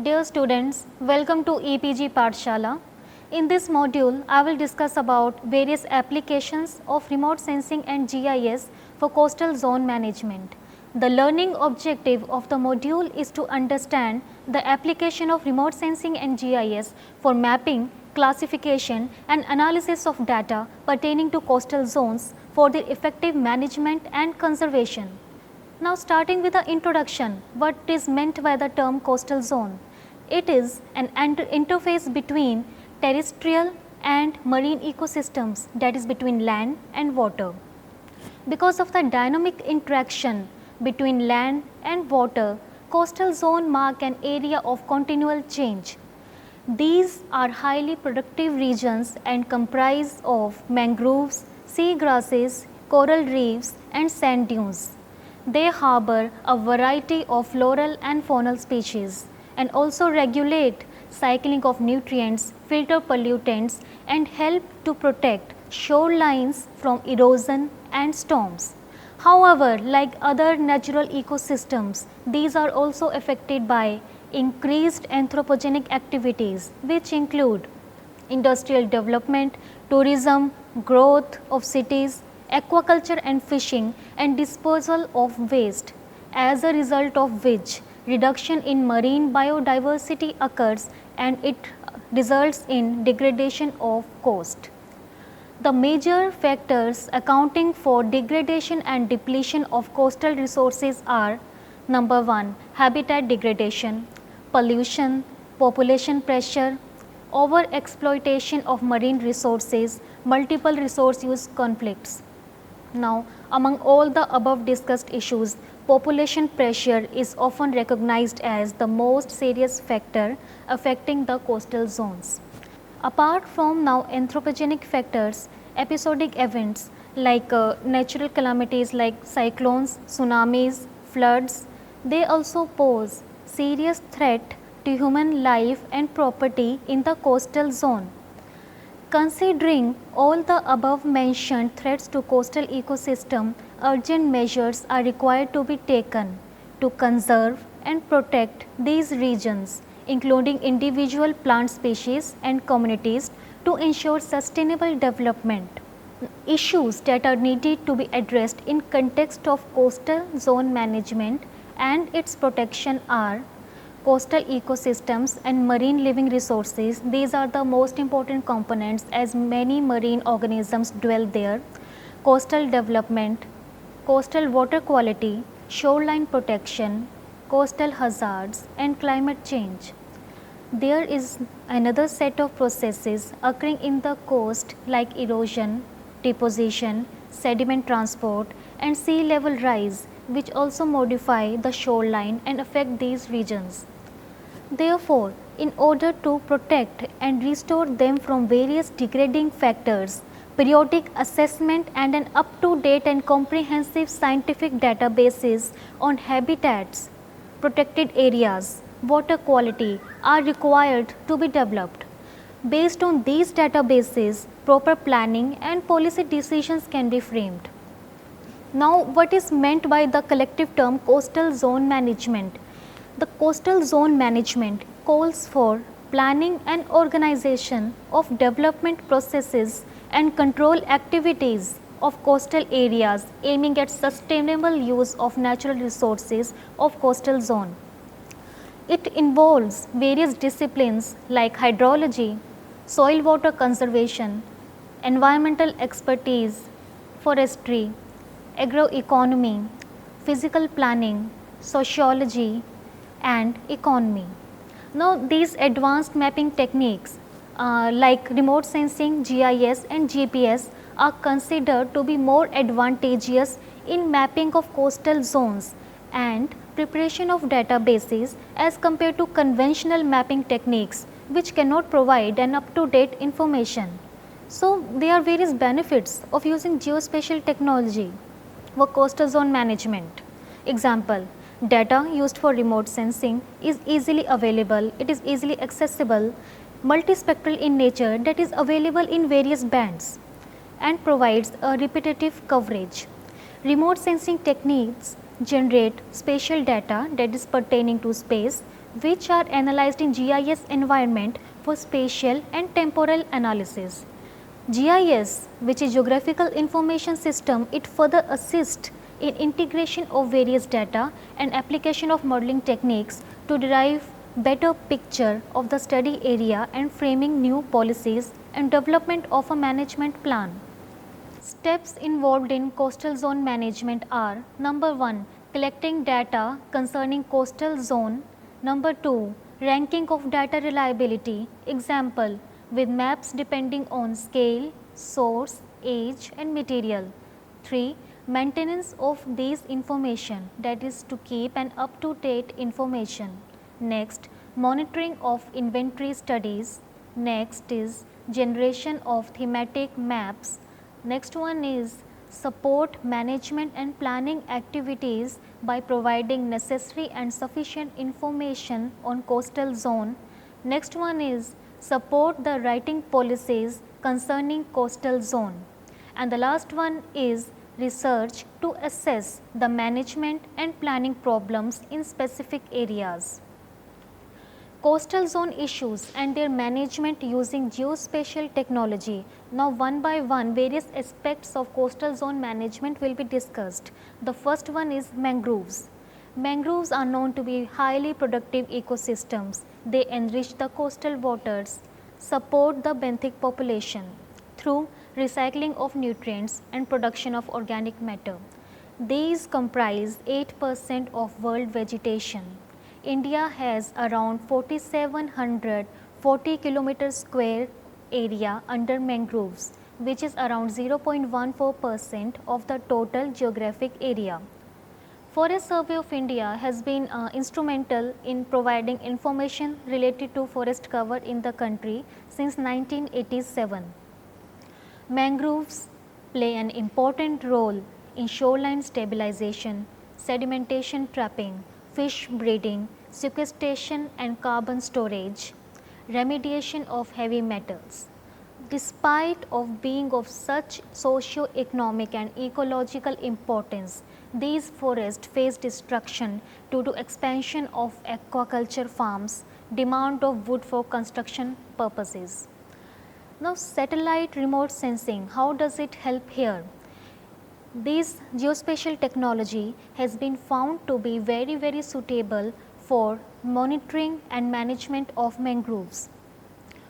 Dear students, welcome to EPG Pathshala. In this module, I will discuss about various applications of remote sensing and GIS for coastal zone management. The learning objective of the module is to understand the application of remote sensing and GIS for mapping, classification and analysis of data pertaining to coastal zones for their effective management and conservation. Now starting with the introduction, what is meant by the term coastal zone? It is an interface between terrestrial and marine ecosystems, that is between land and water. Because of the dynamic interaction between land and water, coastal zone mark an area of continual change. These are highly productive regions and comprise of mangroves, sea grasses, coral reefs and sand dunes. They harbor a variety of floral and faunal species and also regulate cycling of nutrients, filter pollutants and help to protect shorelines from erosion and storms. However, like other natural ecosystems, these are also affected by increased anthropogenic activities which include industrial development, tourism, growth of cities, aquaculture and fishing and disposal of waste, as a result of which reduction in marine biodiversity occurs and it results in degradation of coast. The major factors accounting for degradation and depletion of coastal resources are: number 1, habitat degradation, pollution, population pressure, over exploitation of marine resources, multiple resource use conflicts. Now, among all the above discussed issues, population pressure is often recognized as the most serious factor affecting the coastal zones. Apart from now anthropogenic factors, episodic events like natural calamities like cyclones, tsunamis, floods, they also pose serious threat to human life and property in the coastal zone. Considering all the above mentioned threats to coastal ecosystem, urgent measures are required to be taken to conserve and protect these regions, including individual plant species and communities, to ensure sustainable development. Issues that are needed to be addressed in context of coastal zone management and its protection are: coastal ecosystems and marine living resources. These are the most important components as many marine organisms dwell there. Coastal development, coastal water quality, shoreline protection, coastal hazards and climate change. There is another set of processes occurring in the coast like erosion, deposition, sediment transport and sea level rise, which also modify the shoreline and affect these regions. Therefore, in order to protect and restore them from various degrading factors, periodic assessment and an up-to-date and comprehensive scientific databases on habitats, protected areas, water quality are required to be developed. Based on these databases, proper planning and policy decisions can be framed. Now, what is meant by the collective term coastal zone management? The coastal zone management calls for planning and organization of development processes and control activities of coastal areas aiming at sustainable use of natural resources of coastal zone. It involves various disciplines like hydrology, soil water conservation, environmental expertise, forestry, agroeconomy, physical planning, sociology and economy. Now, these advanced mapping techniques like remote sensing, GIS and GPS are considered to be more advantageous in mapping of coastal zones and preparation of databases as compared to conventional mapping techniques which cannot provide an up-to-date information. So, there are various benefits of using geospatial technology for coastal zone management. Example: data used for remote sensing is easily available, it is easily accessible, multispectral in nature, that is available in various bands and provides a repetitive coverage. Remote sensing techniques generate spatial data that is pertaining to space which are analyzed in GIS environment for spatial and temporal analysis. GIS, which is Geographical Information System, it further assists in integration of various data and application of modeling techniques to derive better picture of the study area and framing new policies and development of a management plan. Steps involved in coastal zone management are: number 1, collecting data concerning coastal zone; number 2, ranking of data reliability, example with maps depending on scale, source, age and material; 3, maintenance of these information, that is to keep an up to date information; next, monitoring of inventory studies; next is generation of thematic maps; next one is support management and planning activities by providing necessary and sufficient information on coastal zone; next one is support the writing policies concerning coastal zone; and the last one is research to assess the management and planning problems in specific areas. Coastal zone issues and their management using geospatial technology. Now, one by one, various aspects of coastal zone management will be discussed. The first one is mangroves. Mangroves are known to be highly productive ecosystems. They enrich the coastal waters, support the benthic population through recycling of nutrients and production of organic matter. These comprise 8% of world vegetation. India has around 4740 kilometer square area under mangroves, which is around 0.14% of the total geographic area. Forest Survey of India has been instrumental in providing information related to forest cover in the country since 1987. Mangroves play an important role in shoreline stabilization, sedimentation trapping, fish breeding, sequestration and carbon storage, remediation of heavy metals. Despite of being of such socio-economic and ecological importance, these forests face destruction due to expansion of aquaculture farms, demand of wood for construction purposes. Now, satellite remote sensing, how does it help here? This geospatial technology has been found to be very suitable for monitoring and management of mangroves.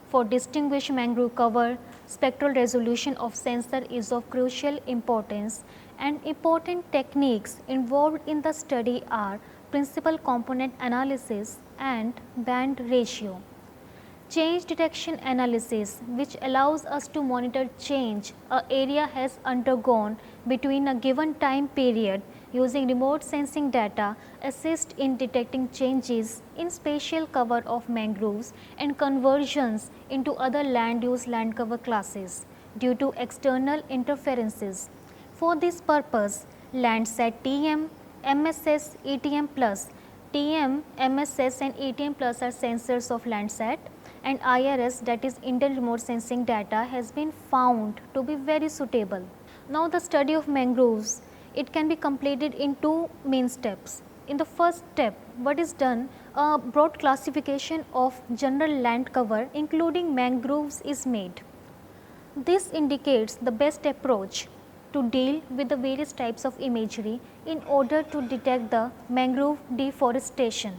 For distinguished mangrove cover, spectral resolution of sensor is of crucial importance, and important techniques involved in the study are principal component analysis and band ratio. Change detection analysis, which allows us to monitor change a area has undergone between a given time period using remote sensing data, assist in detecting changes in spatial cover of mangroves and conversions into other land use land cover classes due to external interferences. For this purpose, Landsat TM, MSS, ETM Plus, TM, MSS and ETM Plus are sensors of Landsat, and IRS, that is Indian remote sensing data, has been found to be very suitable. Now, the study of mangroves, it can be completed in two main steps. In the first step, what is done, a broad classification of general land cover including mangroves is made. This indicates the best approach to deal with the various types of imagery in order to detect the mangrove deforestation.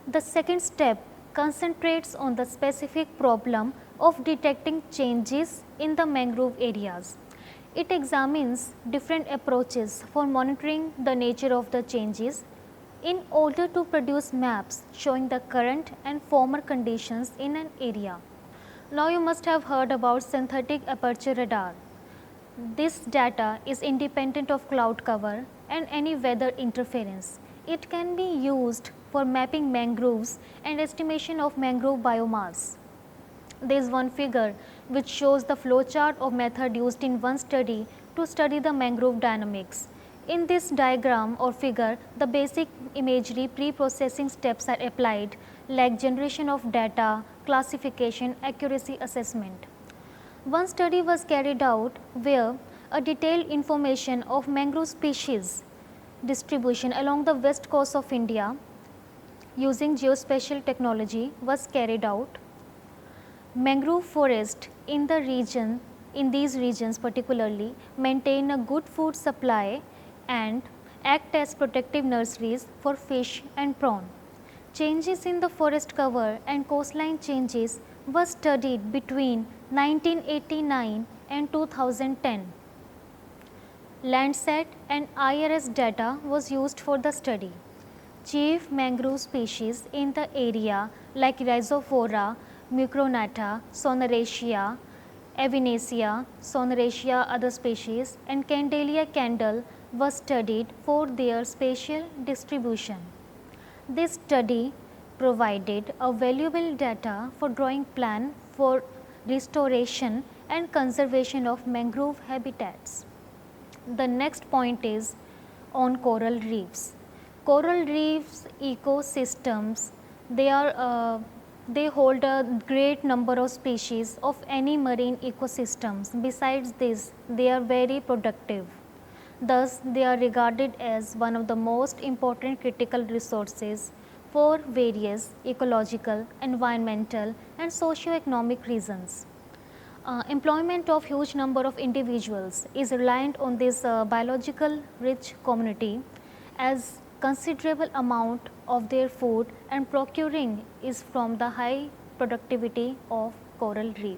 The second step concentrates on the specific problem of detecting changes in the mangrove areas. It examines different approaches for monitoring the nature of the changes in order to produce maps showing the current and former conditions in an area. Now, you must have heard about synthetic aperture radar. This data is independent of cloud cover and any weather interference. It can be used for mapping mangroves and estimation of mangrove biomass. There is one figure which shows the flowchart of method used in one study to study the mangrove dynamics. In this diagram or figure, the basic imagery pre-processing steps are applied like generation of data, classification, accuracy assessment. One study was carried out where a detailed information of mangrove species distribution along the west coast of India using geospatial technology was carried out. Mangrove forest in these regions particularly maintain a good food supply and act as protective nurseries for fish and prawn. Changes in the forest cover and coastline changes were studied between 1989 and 2010. Landsat and IRS data was used for the study. Chief mangrove species in the area like Rhizophora, Mucronata, Soneraceae, Avicennia, Soneraceae other species and Candelia candle were studied for their spatial distribution. This study provided a valuable data for drawing plan for restoration and conservation of mangrove habitats. The next point is on coral reefs. Coral reefs ecosystems, they hold a great number of species of any marine ecosystems. Besides this, they are very productive. Thus, they are regarded as one of the most important critical resources for various ecological, environmental and socio-economic reasons. Employment of huge number of individuals is reliant on this biological rich community, as considerable amount of their food and procuring is from the high productivity of coral reef.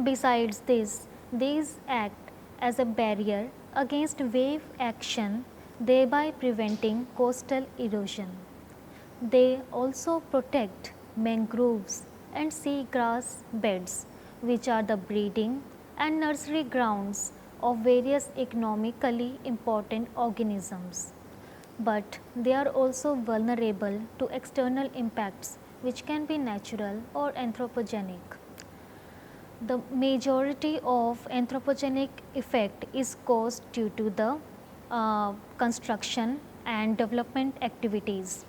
Besides this, these act as a barrier against wave action, thereby preventing coastal erosion. They also protect mangroves and seagrass beds, which are the breeding and nursery grounds of various economically important organisms. But they are also vulnerable to external impacts, which can be natural or anthropogenic. The majority of anthropogenic effect is caused due to the construction and development activities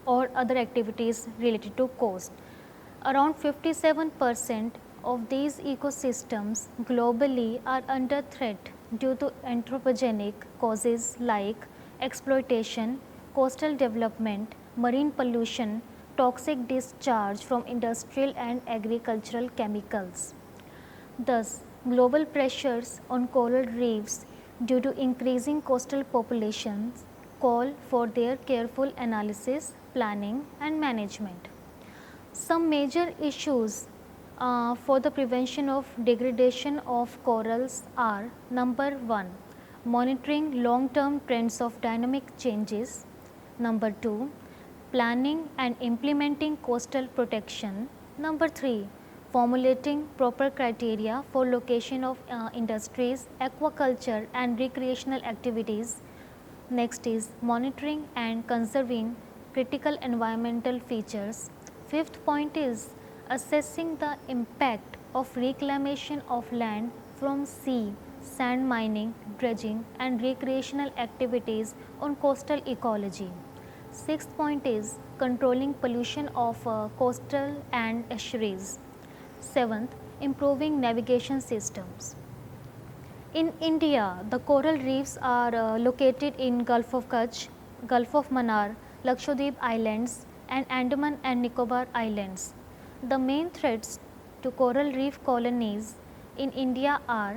or other activities related to coast. Around 57% of these ecosystems globally are under threat due to anthropogenic causes like exploitation, coastal development, marine pollution, toxic discharge from industrial and agricultural chemicals. Thus, global pressures on coral reefs due to increasing coastal populations call for their careful analysis, planning and management. Some major issues for the prevention of degradation of corals are: number 1, monitoring long term trends of dynamic changes; number 2, planning and implementing coastal protection; number 3, formulating proper criteria for location of industries, aquaculture and recreational activities. Next is monitoring and conserving critical environmental features. Fifth point is assessing the impact of reclamation of land from sea, sand mining, dredging and recreational activities on coastal ecology. Sixth point is controlling pollution of coastal and estuaries. Seventh, improving navigation systems. In India, the coral reefs are located in Gulf of Kutch, Gulf of Mannar, Lakshadweep Islands and Andaman and Nicobar Islands. The main threats to coral reef colonies in India are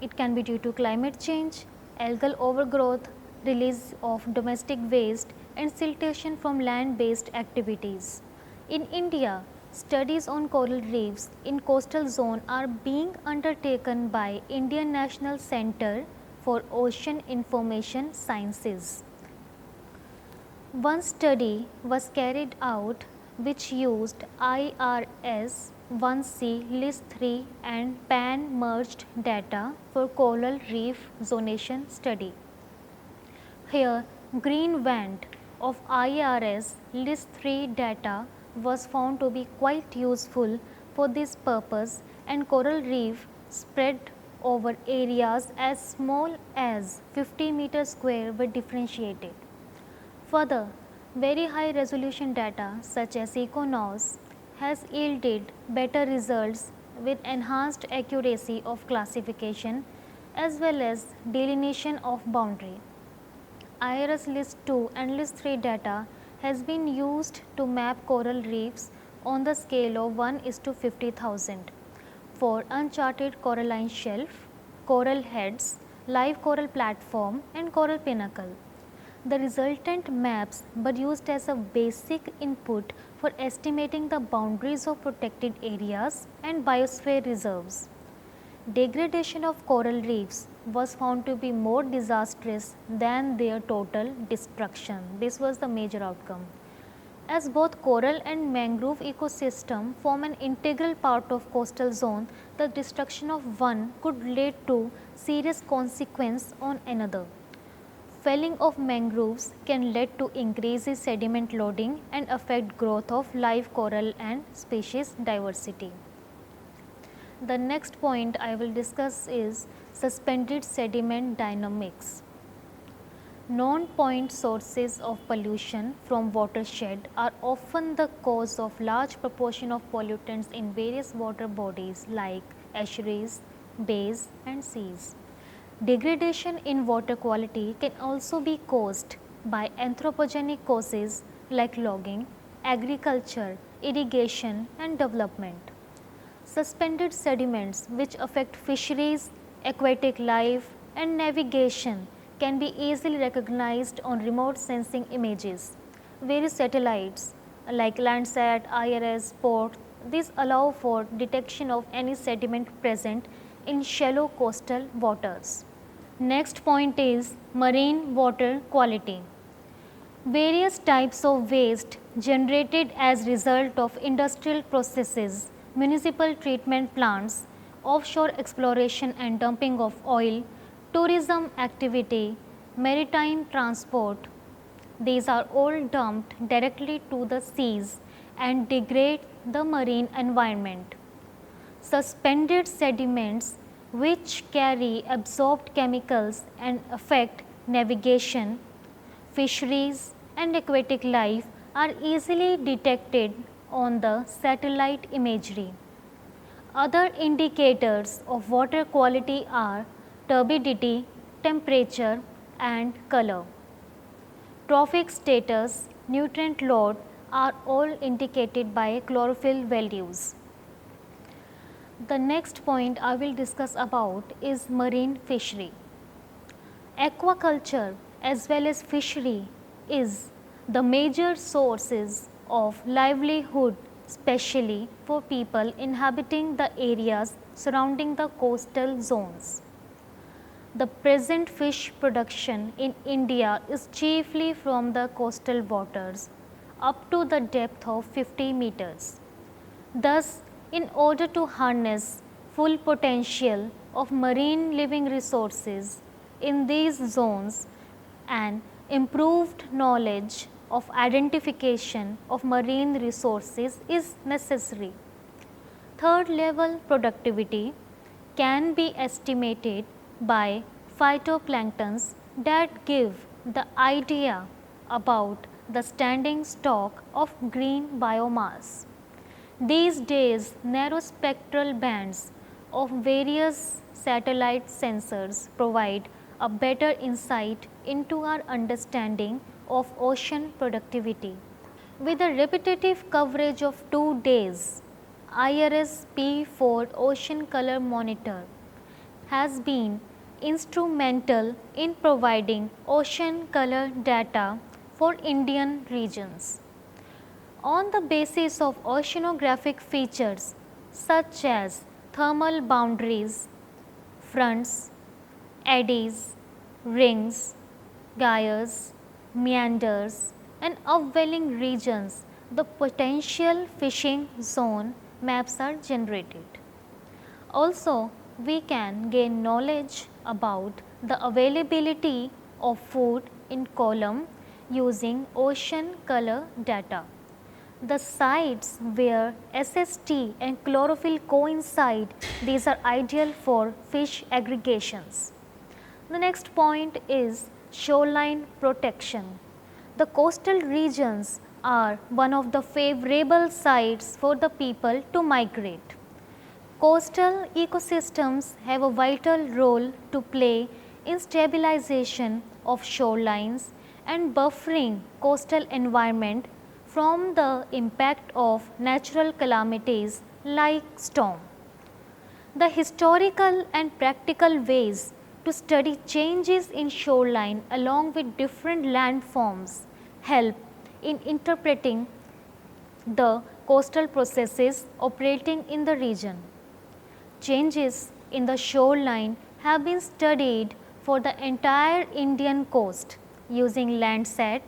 it can be due to climate change, algal overgrowth, release of domestic waste and siltation from land based activities. In India, studies on coral reefs in coastal zone are being undertaken by Indian National Centre for Ocean Information Sciences. One study was carried out which used IRS 1C list 3 and PAN merged data for coral reef zonation study. Here, green band of IRS list 3 data was found to be quite useful for this purpose, and coral reef spread over areas as small as 50 meters square were differentiated. Further, very high resolution data such as ECONOS has yielded better results with enhanced accuracy of classification as well as delineation of boundary. IRS List 2 and List 3 data has been used to map coral reefs on the scale of 1 is to 50,000 for uncharted coralline shelf, coral heads, live coral platform and coral pinnacle. The resultant maps were used as a basic input for estimating the boundaries of protected areas and biosphere reserves. Degradation of coral reefs was found to be more disastrous than their total destruction. This was the major outcome. As both coral and mangrove ecosystem form an integral part of coastal zone, the destruction of one could lead to serious consequence on another. Felling of mangroves can lead to increased sediment loading and affect growth of live coral and species diversity. The next point I will discuss is suspended sediment dynamics. Non-point sources of pollution from watershed are often the cause of large proportion of pollutants in various water bodies like estuaries, bays and seas. Degradation in water quality can also be caused by anthropogenic causes like logging, agriculture, irrigation and development. Suspended sediments which affect fisheries, aquatic life and navigation can be easily recognized on remote sensing images. Various satellites like Landsat, IRS, PORT, these allow for detection of any sediment present in shallow coastal waters. Next point is marine water quality. Various types of waste generated as result of industrial processes, municipal treatment plants, offshore exploration and dumping of oil, tourism activity, maritime transport, these are all dumped directly to the seas and degrade the marine environment. Suspended sediments which carry absorbed chemicals and affect navigation, fisheries and aquatic life are easily detected on the satellite imagery. Other indicators of water quality are turbidity, temperature and color. Trophic status, nutrient load are all indicated by chlorophyll values. The next point I will discuss about is marine fishery. Aquaculture as well as fishery is the major sources of livelihood, especially for people inhabiting the areas surrounding the coastal zones. The present fish production in India is chiefly from the coastal waters up to the depth of 50 meters. Thus, in order to harness full potential of marine living resources in these zones, an improved knowledge of identification of marine resources is necessary. Third level productivity can be estimated by phytoplanktons that give the idea about the standing stock of green biomass. These days, narrow spectral bands of various satellite sensors provide a better insight into our understanding of ocean productivity. With a repetitive coverage of 2 days, IRS P4 Ocean Color Monitor has been instrumental in providing ocean color data for Indian regions. On the basis of oceanographic features such as thermal boundaries, fronts, eddies, rings, gyres, meanders and upwelling regions, the potential fishing zone maps are generated. Also, we can gain knowledge about the availability of food in column using ocean color data. The sites where SST and chlorophyll coincide, these are ideal for fish aggregations. The next point is shoreline protection. The coastal regions are one of the favorable sites for the people to migrate. Coastal ecosystems have a vital role to play in stabilization of shorelines and buffering coastal environment from the impact of natural calamities like storm. The historical and practical ways to study changes in shoreline along with different landforms help in interpreting the coastal processes operating in the region. Changes in the shoreline have been studied for the entire Indian coast using Landsat.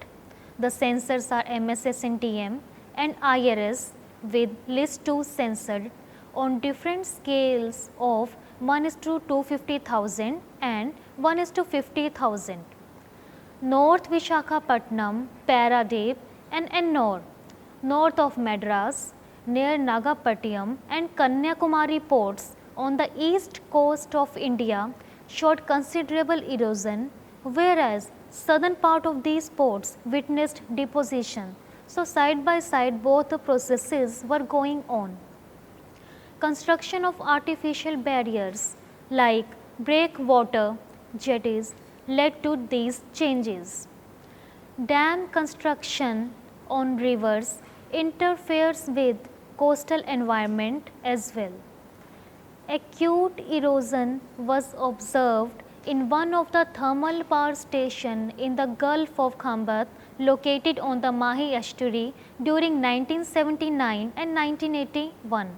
The sensors are MSSNTM and IRS with LIS2 sensor on different scales of 1:250,000 and 1:50,000. North Vishakhapatnam, Paradip and Ennore, north of Madras, near Nagapattinam and Kanyakumari ports on the east coast of India showed considerable erosion, whereas southern part of these ports witnessed deposition. So, side by side both the processes were going on. Construction of artificial barriers like breakwater jetties led to these changes. Dam construction on rivers interferes with coastal environment as well. Acute erosion was observed in one of the thermal power station in the Gulf of Khambat located on the Mahi estuary during 1979 and 1981.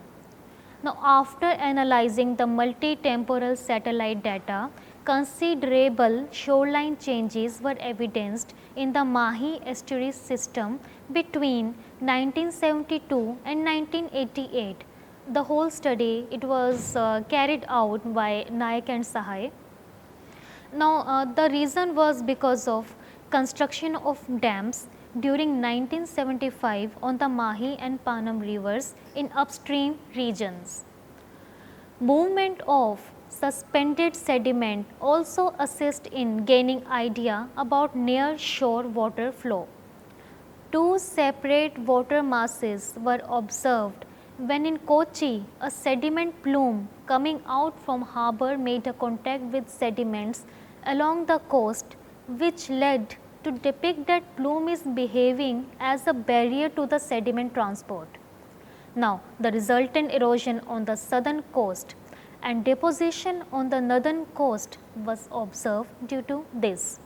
Now, after analyzing the multi-temporal satellite data, considerable shoreline changes were evidenced in the Mahi estuary system between 1972 and 1988. The whole study it was carried out by Naik and Sahai. Now, the reason was because of construction of dams during 1975 on the Mahi and Panam rivers in upstream regions. Movement of suspended sediment also assist in gaining idea about near shore water flow. Two separate water masses were observed when in Kochi a sediment plume coming out from harbour made a contact with sediments along the coast, which led to depict that plume is behaving as a barrier to the sediment transport. Now, the resultant erosion on the southern coast and deposition on the northern coast was observed due to this.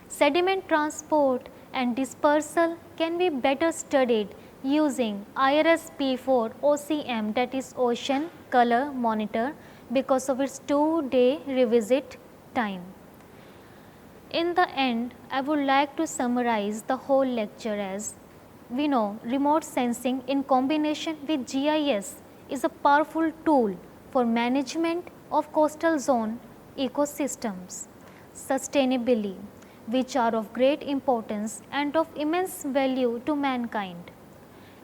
Sediment transport and dispersal can be better studied using IRS-P4 OCM, that is Ocean Color Monitor, because of its 2-day revisit time. In the end, I would like to summarize the whole lecture as we know remote sensing in combination with GIS is a powerful tool for management of coastal zone ecosystems sustainably, which are of great importance and of immense value to mankind.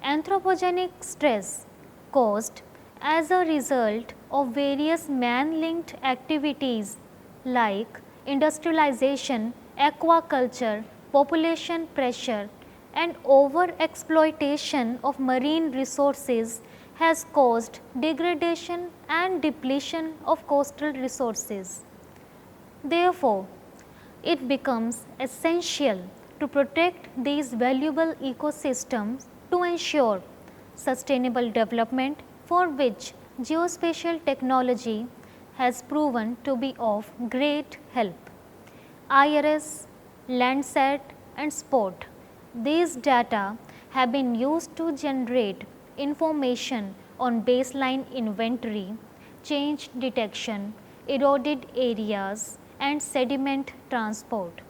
Anthropogenic stress caused as a result of various man-linked activities like industrialization, aquaculture, population pressure and over-exploitation of marine resources has caused degradation and depletion of coastal resources. Therefore, it becomes essential to protect these valuable ecosystems to ensure sustainable development, for which geospatial technology has proven to be of great help. IRS, Landsat and SPOT, these data have been used to generate information on baseline inventory, change detection, eroded areas and sediment transport.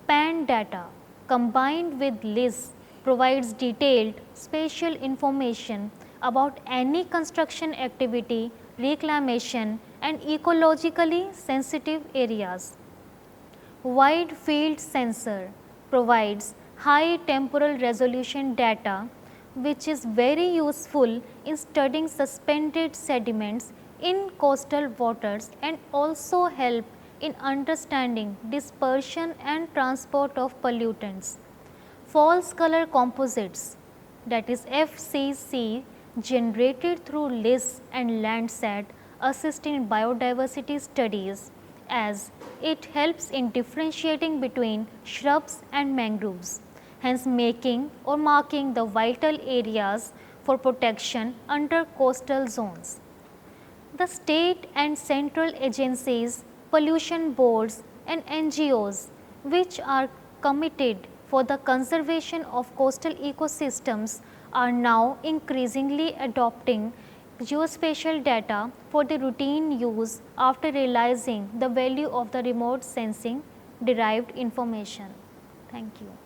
PAN data combined with LIS provides detailed spatial information about any construction activity, reclamation and ecologically sensitive areas. Wide field sensor provides high temporal resolution data, which is very useful in studying suspended sediments in coastal waters and also help in understanding dispersion and transport of pollutants. False color composites, that is FCC, generated through LIS and Landsat assist in biodiversity studies as it helps in differentiating between shrubs and mangroves, hence making or marking the vital areas for protection under coastal zones. The state and central agencies, pollution boards and NGOs which are committed for the conservation of coastal ecosystems are now increasingly adopting geospatial data for the routine use after realizing the value of the remote sensing derived information. Thank you.